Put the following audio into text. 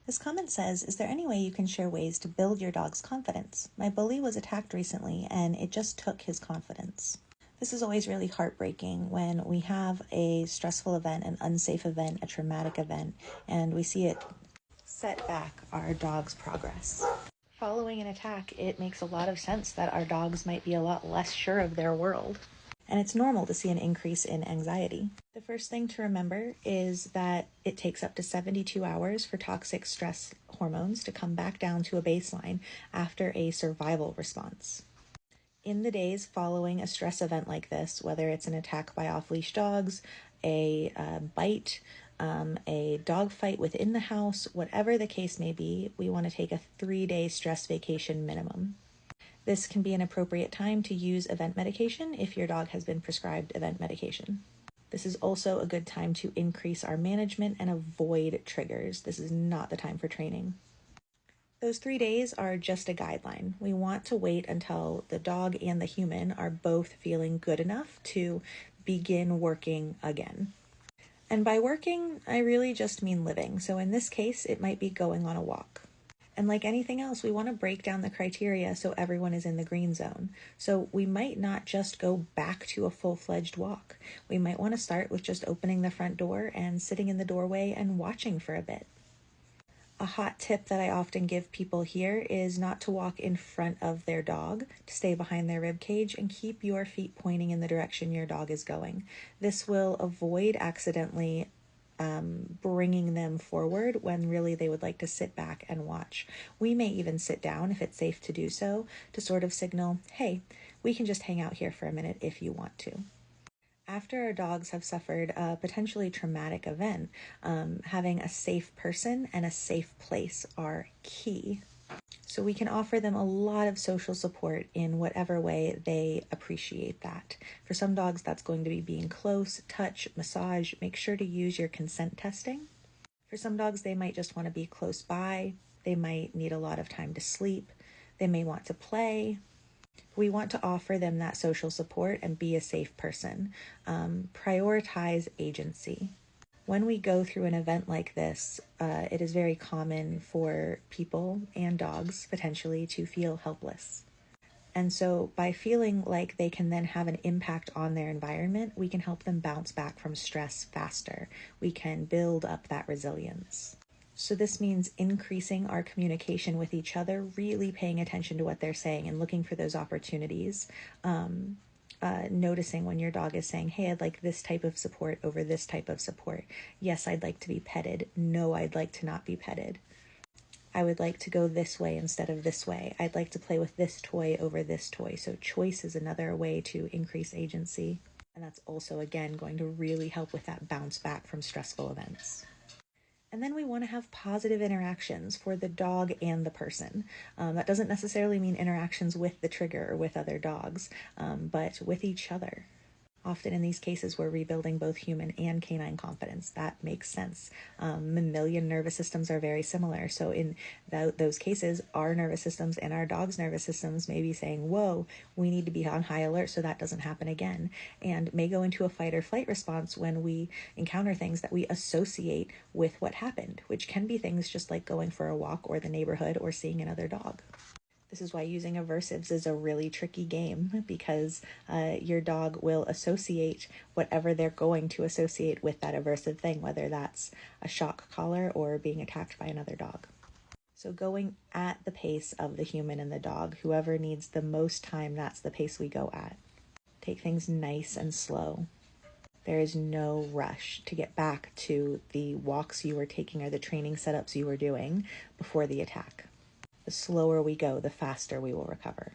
This comment says, is there any way you can share ways to build your dog's confidence? My bully was attacked recently and it just took his confidence. This is always really heartbreaking when we have a stressful event, an unsafe event, a traumatic event, and we see it set back our dog's progress. Following an attack, it makes a lot of sense that our dogs might be a lot less sure of their world. And it's normal to see an increase in anxiety. The first thing to remember is that it takes up to 72 hours for toxic stress hormones to come back down to a baseline after a survival response. In the days following a stress event like this, whether it's an attack by off-leash dogs, a bite, a dog fight within the house, whatever the case may be, we want to take a 3-day stress vacation minimum. This can be an appropriate time to use event medication if your dog has been prescribed event medication. This is also a good time to increase our management and avoid triggers. This is not the time for training. Those 3 days are just a guideline. We want to wait until the dog and the human are both feeling good enough to begin working again. And by working, I really just mean living. So in this case, it might be going on a walk. And like anything else, we want to break down the criteria so everyone is in the green zone. So we might not just go back to a full-fledged walk. We might want to start with just opening the front door and sitting in the doorway and watching for a bit. A hot tip that I often give people here is not to walk in front of their dog, to stay behind their rib cage and keep your feet pointing in the direction your dog is going. This will avoid accidentally bringing them forward when really they would like to sit back and watch. We may even sit down if it's safe to do so to sort of signal, hey, we can just hang out here for a minute if you want to. After our dogs have suffered a potentially traumatic event, having a safe person and a safe place are key. So we can offer them a lot of social support in whatever way they appreciate that. For some dogs, that's going to be being close, touch, massage. Make sure to use your consent testing. For some dogs, they might just want to be close by. They might need a lot of time to sleep. They may want to play. We want to offer them that social support and be a safe person. Prioritize agency. When we go through an event like this, it is very common for people and dogs potentially to feel helpless. And so by feeling like they can then have an impact on their environment, we can help them bounce back from stress faster. We can build up that resilience. So this means increasing our communication with each other, really paying attention to what they're saying and looking for those opportunities. Noticing when your dog is saying, hey, I'd like this type of support over this type of support. Yes, I'd like to be petted. No, I'd like to not be petted. I would like to go this way instead of this way. I'd like to play with this toy over this toy. So choice is another way to increase agency. And that's also, again, going to really help with that bounce back from stressful events. And then we want to have positive interactions for the dog and the person. That doesn't necessarily mean interactions with the trigger or with other dogs, but with each other. Often in these cases, we're rebuilding both human and canine confidence. That makes sense. Mammalian nervous systems are very similar. So in those cases, our nervous systems and our dog's nervous systems may be saying, whoa, we need to be on high alert so that doesn't happen again, and may go into a fight or flight response when we encounter things that we associate with what happened, which can be things just like going for a walk or the neighborhood or seeing another dog. This is why using aversives is a really tricky game, because your dog will associate whatever they're going to associate with that aversive thing, whether that's a shock collar or being attacked by another dog. So going at the pace of the human and the dog, whoever needs the most time, that's the pace we go at. Take things nice and slow. There is no rush to get back to the walks you were taking or the training setups you were doing before the attack. The slower we go, the faster we will recover.